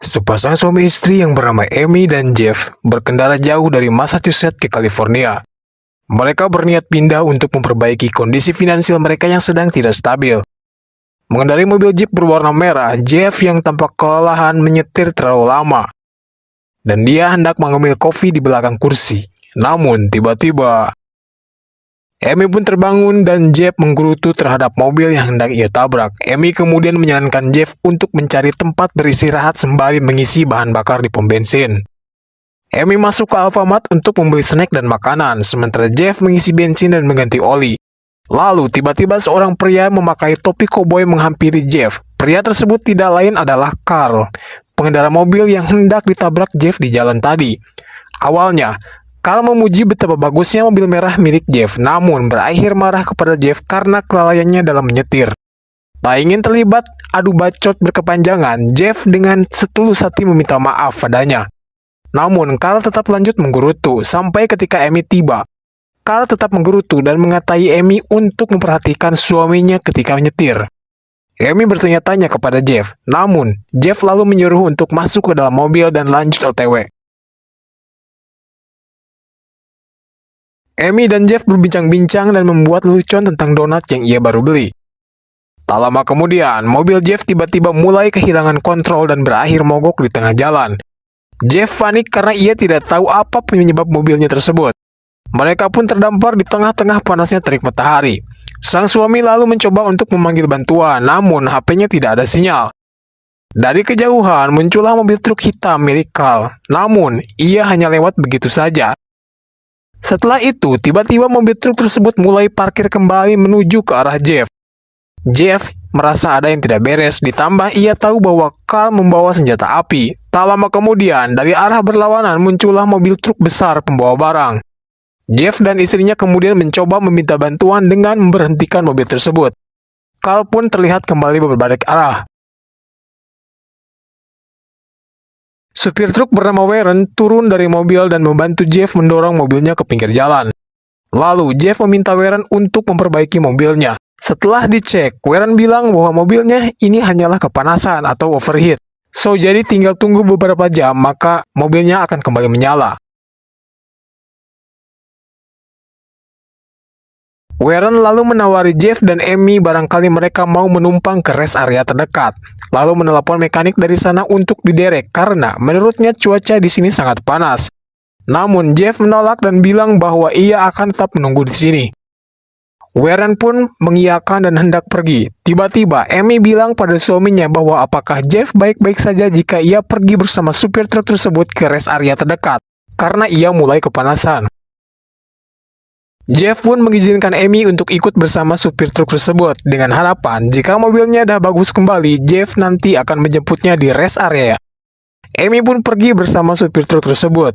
Sepasang suami istri yang bernama Amy dan Jeff berkendara jauh dari Massachusetts ke California. Mereka berniat pindah untuk memperbaiki kondisi finansial mereka yang sedang tidak stabil. Mengendarai mobil Jeep berwarna merah, Jeff yang tampak kelelahan menyetir terlalu lama. Dan dia hendak mengambil kopi di belakang kursi. Namun, tiba-tiba Amy pun terbangun dan Jeff menggerutu terhadap mobil yang hendak ia tabrak. Amy kemudian menyarankan Jeff untuk mencari tempat beristirahat sembari mengisi bahan bakar di pom bensin. Amy masuk ke Alfamart untuk membeli snack dan makanan, sementara Jeff mengisi bensin dan mengganti oli. Lalu, tiba-tiba seorang pria memakai topi koboi menghampiri Jeff. Pria tersebut tidak lain adalah Carl, pengendara mobil yang hendak ditabrak Jeff di jalan tadi. Awalnya, Carl memuji betapa bagusnya mobil merah milik Jeff, namun berakhir marah kepada Jeff karena kelalaiannya dalam menyetir. Tak ingin terlibat adu bacot berkepanjangan, Jeff dengan setulus hati meminta maaf padanya. Namun, Carl tetap lanjut menggerutu sampai ketika Amy tiba. Carl tetap menggerutu dan mengatai Amy untuk memperhatikan suaminya ketika menyetir. Amy bertanya-tanya kepada Jeff, namun Jeff lalu menyuruh untuk masuk ke dalam mobil dan lanjut OTW. Amy dan Jeff berbincang-bincang dan membuat lelucon tentang donat yang ia baru beli. Tak lama kemudian, mobil Jeff tiba-tiba mulai kehilangan kontrol dan berakhir mogok di tengah jalan. Jeff panik karena ia tidak tahu apa penyebab mobilnya tersebut. Mereka pun terdampar di tengah-tengah panasnya terik matahari. Sang suami lalu mencoba untuk memanggil bantuan, namun HP-nya tidak ada sinyal. Dari kejauhan muncullah mobil truk hitam milik Carl, namun ia hanya lewat begitu saja. Setelah itu, tiba-tiba mobil truk tersebut mulai parkir kembali menuju ke arah Jeff. Jeff merasa ada yang tidak beres, ditambah ia tahu bahwa Carl membawa senjata api. Tak lama kemudian, dari arah berlawanan muncullah mobil truk besar pembawa barang. Jeff dan istrinya kemudian mencoba meminta bantuan dengan memberhentikan mobil tersebut. Carl pun terlihat kembali berbalik arah. Supir truk bernama Warren turun dari mobil dan membantu Jeff mendorong mobilnya ke pinggir jalan. Lalu, Jeff meminta Warren untuk memperbaiki mobilnya. Setelah dicek, Warren bilang bahwa mobilnya ini hanyalah kepanasan atau overheat. So, jadi tinggal tunggu beberapa jam, maka mobilnya akan kembali menyala. Warren lalu menawari Jeff dan Amy barangkali mereka mau menumpang ke rest area terdekat, lalu menelepon mekanik dari sana untuk diderek karena menurutnya cuaca di sini sangat panas. Namun Jeff menolak dan bilang bahwa ia akan tetap menunggu di sini. Warren pun mengiyakan dan hendak pergi. Tiba-tiba Amy bilang pada suaminya bahwa apakah Jeff baik-baik saja jika ia pergi bersama supir truk tersebut ke rest area terdekat, karena ia mulai kepanasan. Jeff pun mengizinkan Amy untuk ikut bersama supir truk tersebut dengan harapan jika mobilnya dah bagus kembali, Jeff nanti akan menjemputnya di rest area. Amy pun pergi bersama supir truk tersebut.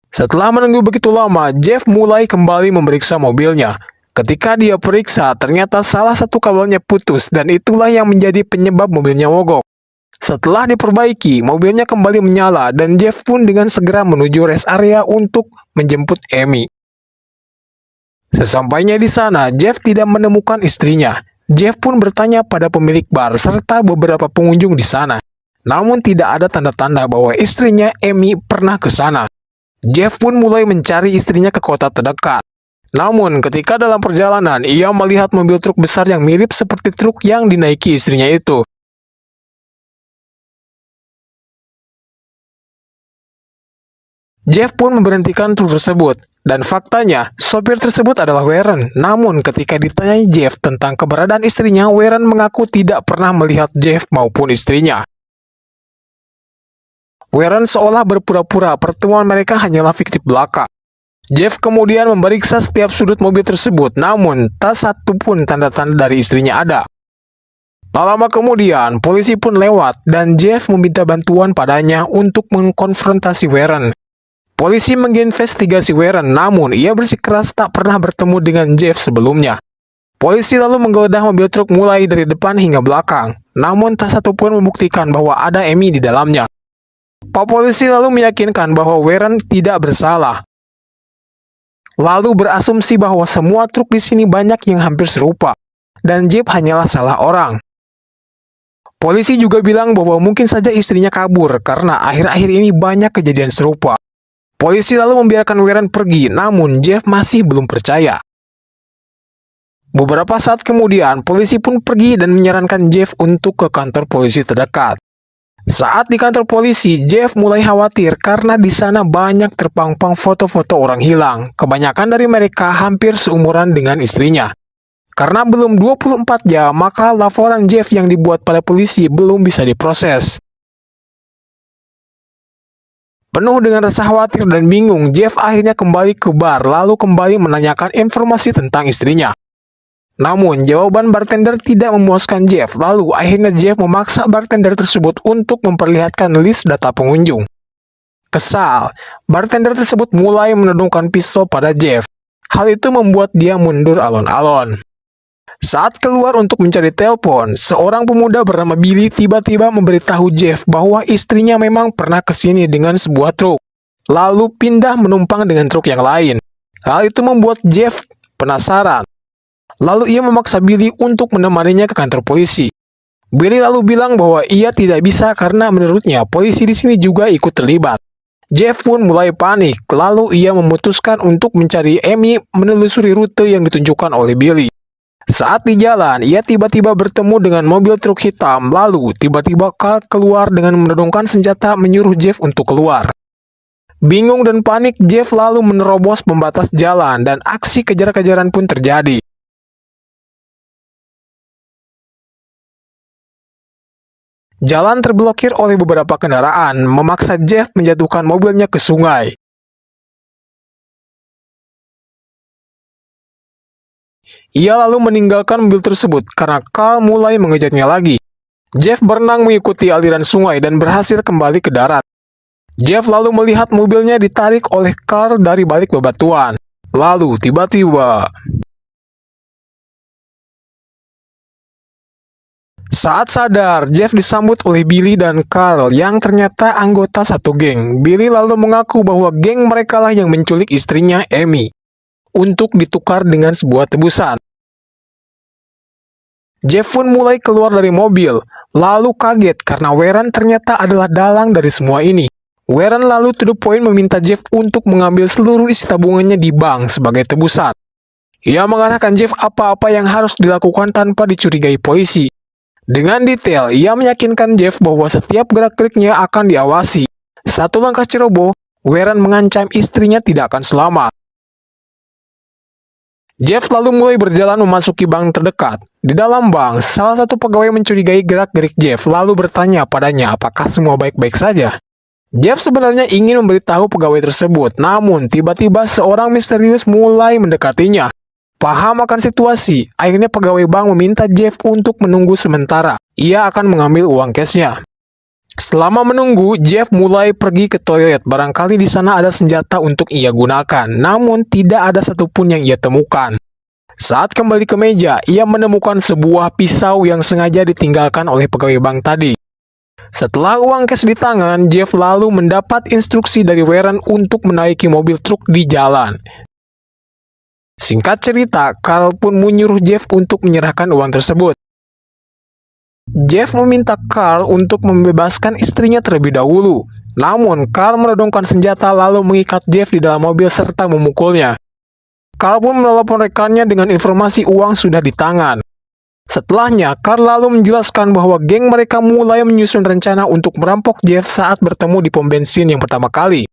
Setelah menunggu begitu lama, Jeff mulai kembali memeriksa mobilnya. Ketika dia periksa, ternyata salah satu kabelnya putus dan itulah yang menjadi penyebab mobilnya mogok. Setelah diperbaiki, mobilnya kembali menyala dan Jeff pun dengan segera menuju rest area untuk menjemput Amy. Sesampainya di sana, Jeff tidak menemukan istrinya. Jeff pun bertanya pada pemilik bar serta beberapa pengunjung di sana. Namun tidak ada tanda-tanda bahwa istrinya Amy pernah ke sana. Jeff pun mulai mencari istrinya ke kota terdekat. Namun ketika dalam perjalanan, ia melihat mobil truk besar yang mirip seperti truk yang dinaiki istrinya itu. Jeff pun memberhentikan truk tersebut, dan faktanya, sopir tersebut adalah Warren. Namun ketika ditanyai Jeff tentang keberadaan istrinya, Warren mengaku tidak pernah melihat Jeff maupun istrinya. Warren seolah berpura-pura pertemuan mereka hanyalah fiktif belaka. Jeff kemudian memeriksa setiap sudut mobil tersebut, namun tak satu pun tanda-tanda dari istrinya ada. Tak lama kemudian, polisi pun lewat, dan Jeff meminta bantuan padanya untuk mengkonfrontasi Warren. Polisi menginvestigasi Warren, namun ia bersikeras tak pernah bertemu dengan Jeff sebelumnya. Polisi lalu menggeledah mobil truk mulai dari depan hingga belakang, namun tak satu pun membuktikan bahwa ada Amy di dalamnya. Pak polisi lalu meyakinkan bahwa Warren tidak bersalah. lalu berasumsi bahwa semua truk di sini banyak yang hampir serupa, dan Jeff hanyalah salah orang. Polisi juga bilang bahwa mungkin saja istrinya kabur karena akhir-akhir ini banyak kejadian serupa. Polisi lalu membiarkan Warren pergi, namun Jeff masih belum percaya. Beberapa saat kemudian, polisi pun pergi dan menyarankan Jeff untuk ke kantor polisi terdekat. Saat di kantor polisi, Jeff mulai khawatir karena di sana banyak terpampang foto-foto orang hilang. Kebanyakan dari mereka hampir seumuran dengan istrinya. Karena belum 24 jam, maka laporan Jeff yang dibuat pada polisi belum bisa diproses. Penuh dengan rasa khawatir dan bingung, Jeff akhirnya kembali ke bar lalu kembali menanyakan informasi tentang istrinya. Namun, jawaban bartender tidak memuaskan Jeff, lalu akhirnya Jeff memaksa bartender tersebut untuk memperlihatkan list data pengunjung. Kesal, bartender tersebut mulai menodongkan pistol pada Jeff. Hal itu membuat dia mundur alon-alon. Saat keluar untuk mencari telepon, seorang pemuda bernama Billy tiba-tiba memberitahu Jeff bahwa istrinya memang pernah kesini dengan sebuah truk, lalu pindah menumpang dengan truk yang lain. Hal itu membuat Jeff penasaran. Lalu ia memaksa Billy untuk menemaninya ke kantor polisi. Billy lalu bilang bahwa ia tidak bisa karena menurutnya polisi di sini juga ikut terlibat. Jeff pun mulai panik, lalu ia memutuskan untuk mencari Amy menelusuri rute yang ditunjukkan oleh Billy. Saat di jalan, ia tiba-tiba bertemu dengan mobil truk hitam, lalu tiba-tiba Carl keluar dengan menodongkan senjata menyuruh Jeff untuk keluar. Bingung dan panik, Jeff lalu menerobos pembatas jalan dan aksi kejar-kejaran pun terjadi. Jalan terblokir oleh beberapa kendaraan, memaksa Jeff menjatuhkan mobilnya ke sungai. Ia lalu meninggalkan mobil tersebut karena Carl mulai mengejarnya lagi. Jeff berenang mengikuti aliran sungai dan berhasil kembali ke darat. Jeff lalu melihat mobilnya ditarik oleh Carl dari balik bebatuan. Lalu tiba-tiba saat sadar, Jeff disambut oleh Billy dan Carl yang ternyata anggota satu geng. Billy lalu mengaku bahwa geng mereka lah yang menculik istrinya, Amy, untuk ditukar dengan sebuah tebusan. Jeff pun mulai keluar dari mobil, lalu kaget karena Warren ternyata adalah dalang dari semua ini. Warren lalu to the point meminta Jeff untuk mengambil seluruh isi tabungannya di bank sebagai tebusan. Ia mengarahkan Jeff apa-apa yang harus dilakukan tanpa dicurigai polisi. Dengan detail, ia meyakinkan Jeff bahwa setiap gerak-geriknya akan diawasi. Satu langkah ceroboh, Warren mengancam istrinya tidak akan selamat. Jeff lalu mulai berjalan memasuki bank terdekat. Di dalam bank, salah satu pegawai mencurigai gerak-gerik Jeff lalu bertanya padanya apakah semua baik-baik saja. Jeff sebenarnya ingin memberitahu pegawai tersebut, namun tiba-tiba seorang misterius mulai mendekatinya. Paham akan situasi, akhirnya pegawai bank meminta Jeff untuk menunggu sementara. Ia akan mengambil uang cashnya. Selama menunggu, Jeff mulai pergi ke toilet. Barangkali di sana ada senjata untuk ia gunakan, namun tidak ada satupun yang ia temukan. Saat kembali ke meja, ia menemukan sebuah pisau yang sengaja ditinggalkan oleh pegawai bank tadi. Setelah uang cash di tangan, Jeff lalu mendapat instruksi dari Warren untuk menaiki mobil truk di jalan. Singkat cerita, Carl pun menyuruh Jeff untuk menyerahkan uang tersebut. Jeff meminta Carl untuk membebaskan istrinya terlebih dahulu. Namun, Carl menodongkan senjata lalu mengikat Jeff di dalam mobil serta memukulnya. Carl pun menelepon rekannya dengan informasi uang sudah di tangan. Setelahnya, Carl lalu menjelaskan bahwa geng mereka mulai menyusun rencana untuk merampok Jeff saat bertemu di pom bensin yang pertama kali.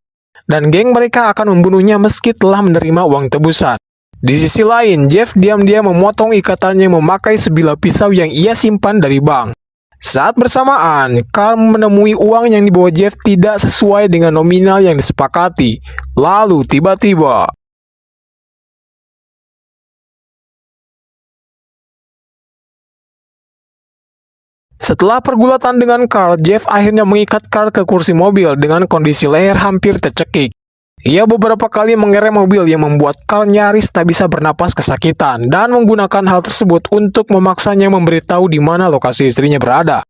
Dan geng mereka akan membunuhnya meski telah menerima uang tebusan. Di sisi lain, Jeff diam-diam memotong ikatannya memakai sebilah pisau yang ia simpan dari bank. Saat bersamaan, Carl menemui uang yang dibawa Jeff tidak sesuai dengan nominal yang disepakati. Lalu tiba-tiba setelah pergulatan dengan Carl, Jeff akhirnya mengikat Carl ke kursi mobil dengan kondisi leher hampir tercekik. Ia beberapa kali mengerem mobil yang membuat Carl nyaris tak bisa bernapas kesakitan dan menggunakan hal tersebut untuk memaksanya memberitahu di mana lokasi istrinya berada.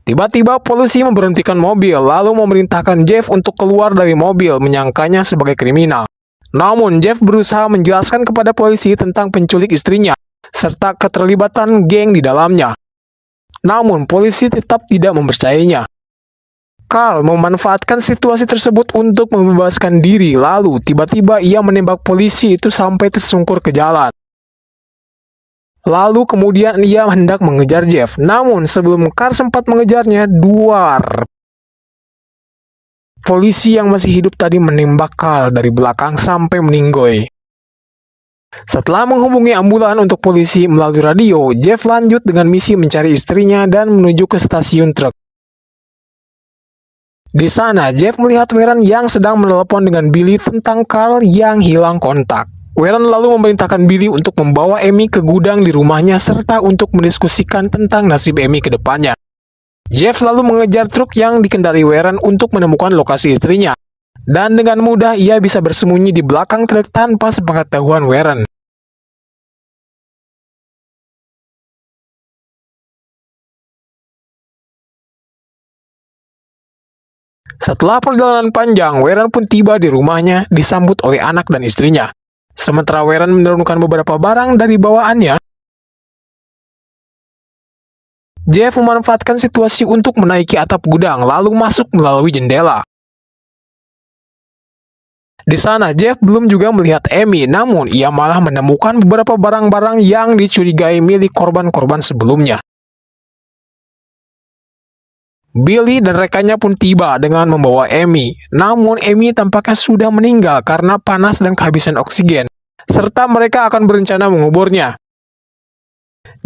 Tiba-tiba polisi memberhentikan mobil lalu memerintahkan Jeff untuk keluar dari mobil, menyangkanya sebagai kriminal. Namun Jeff berusaha menjelaskan kepada polisi tentang penculik istrinya serta keterlibatan geng di dalamnya. Namun polisi tetap tidak mempercayainya. Carl memanfaatkan situasi tersebut untuk membebaskan diri, lalu tiba-tiba ia menembak polisi itu sampai tersungkur ke jalan. Lalu kemudian ia hendak mengejar Jeff, namun sebelum Carl sempat mengejarnya, dua polisi yang masih hidup tadi menembak Carl dari belakang sampai meninggoy. Setelah menghubungi ambulan untuk polisi melalui radio, Jeff lanjut dengan misi mencari istrinya dan menuju ke stasiun truk. Di sana, Jeff melihat Warren yang sedang menelepon dengan Billy tentang Carl yang hilang kontak. Warren lalu memerintahkan Billy untuk membawa Amy ke gudang di rumahnya serta untuk mendiskusikan tentang nasib Amy ke depannya. Jeff lalu mengejar truk yang dikendari Warren untuk menemukan lokasi istrinya. Dan dengan mudah ia bisa bersembunyi di belakang truk tanpa sepengetahuan Warren. Setelah perjalanan panjang, Warren pun tiba di rumahnya disambut oleh anak dan istrinya. Sementara Warren menurunkan beberapa barang dari bawaannya, Jeff memanfaatkan situasi untuk menaiki atap gudang lalu masuk melalui jendela. Di sana, Jeff belum juga melihat Amy, namun ia malah menemukan beberapa barang-barang yang dicurigai milik korban-korban sebelumnya. Billy dan rekannya pun tiba dengan membawa Amy, namun Amy tampaknya sudah meninggal karena panas dan kehabisan oksigen, serta mereka akan berencana menguburnya.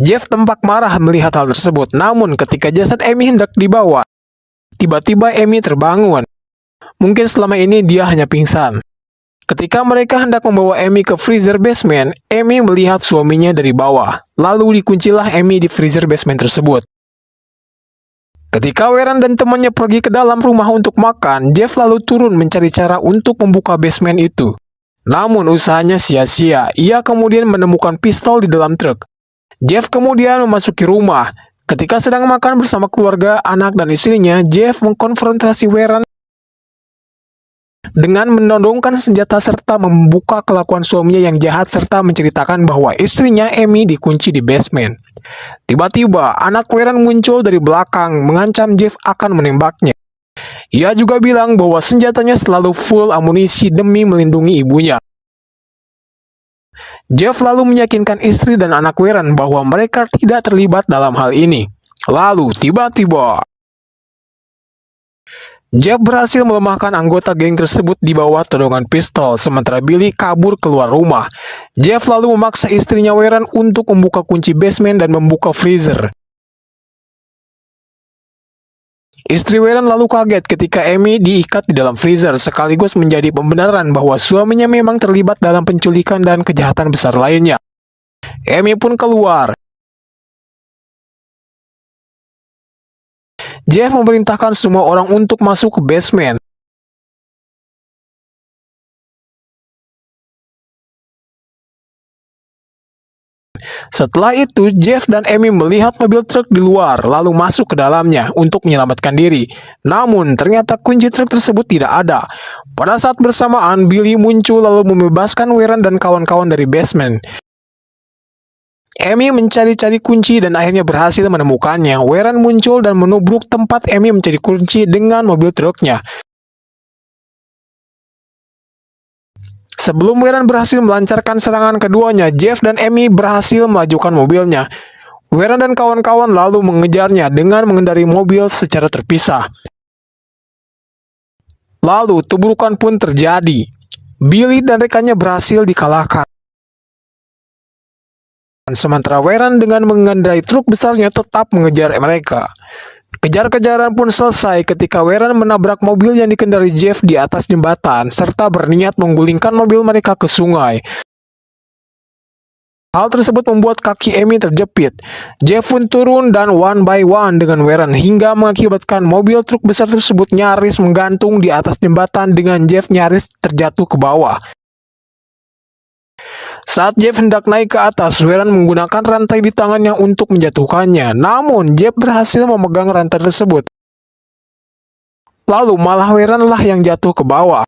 Jeff tampak marah melihat hal tersebut, namun ketika jasad Amy hendak dibawa, tiba-tiba Amy terbangun. Mungkin selama ini dia hanya pingsan. Ketika mereka hendak membawa Amy ke freezer basement, Amy melihat suaminya dari bawah, lalu dikuncilah Amy di freezer basement tersebut. Ketika Warren dan temannya pergi ke dalam rumah untuk makan, Jeff lalu turun mencari cara untuk membuka basement itu. Namun usahanya sia-sia, ia kemudian menemukan pistol di dalam truk. Jeff kemudian memasuki rumah. Ketika sedang makan bersama keluarga, anak dan istrinya, Jeff mengkonfrontasi Warren dengan menodongkan senjata serta membuka kelakuan suaminya yang jahat serta menceritakan bahwa istrinya Amy dikunci di basement. Tiba-tiba, anak Warren muncul dari belakang mengancam Jeff akan menembaknya. Ia juga bilang bahwa senjatanya selalu full amunisi demi melindungi ibunya. Jeff lalu meyakinkan istri dan anak Warren bahwa mereka tidak terlibat dalam hal ini. Lalu, tiba-tiba, Jeff berhasil melemahkan anggota geng tersebut di bawah todongan pistol, sementara Billy kabur keluar rumah. Jeff lalu memaksa istrinya Warren untuk membuka kunci basement dan membuka freezer. Istri Warren lalu kaget ketika Amy diikat di dalam freezer, sekaligus menjadi pembenaran bahwa suaminya memang terlibat dalam penculikan dan kejahatan besar lainnya. Amy pun keluar. Jeff memerintahkan semua orang untuk masuk ke basement. Setelah itu, Jeff dan Amy melihat mobil truk di luar, lalu masuk ke dalamnya untuk menyelamatkan diri. Namun, ternyata kunci truk tersebut tidak ada. Pada saat bersamaan, Billy muncul lalu membebaskan Warren dan kawan-kawan dari basement. Amy mencari-cari kunci dan akhirnya berhasil menemukannya. Warren muncul dan menubruk tempat Amy mencari kunci dengan mobil truknya. Sebelum Warren berhasil melancarkan serangan keduanya, Jeff dan Amy berhasil melajukan mobilnya. Warren dan kawan-kawan lalu mengejarnya dengan mengendarai mobil secara terpisah. Lalu tubrukan pun terjadi. Billy dan rekannya berhasil dikalahkan. Sementara Warren dengan mengendarai truk besarnya tetap mengejar mereka. Kejar-kejaran pun selesai ketika Warren menabrak mobil yang dikendarai Jeff di atas jembatan serta berniat menggulingkan mobil mereka ke sungai. Hal tersebut membuat kaki Amy terjepit. Jeff pun turun dan one by one dengan Warren hingga mengakibatkan mobil truk besar tersebut nyaris menggantung di atas jembatan dengan Jeff nyaris terjatuh ke bawah. Saat Jeff hendak naik ke atas, Warren menggunakan rantai di tangannya untuk menjatuhkannya. Namun, Jeff berhasil memegang rantai tersebut. Lalu malah Warren lah yang jatuh ke bawah.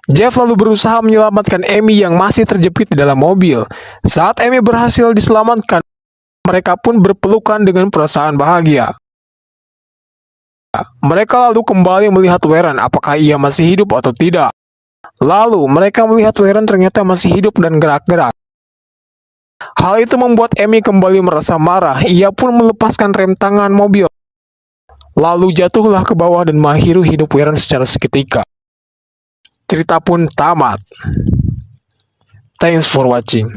Jeff lalu berusaha menyelamatkan Amy yang masih terjepit di dalam mobil. Saat Amy berhasil diselamatkan, mereka pun berpelukan dengan perasaan bahagia. Mereka lalu kembali melihat Warren apakah ia masih hidup atau tidak. Lalu mereka melihat Warren ternyata masih hidup dan gerak-gerak. Hal itu membuat Amy kembali merasa marah. Ia pun melepaskan rem tangan mobil. Lalu jatuhlah ke bawah dan mengakhiri hidup Warren secara seketika. Cerita pun tamat. Thanks for watching.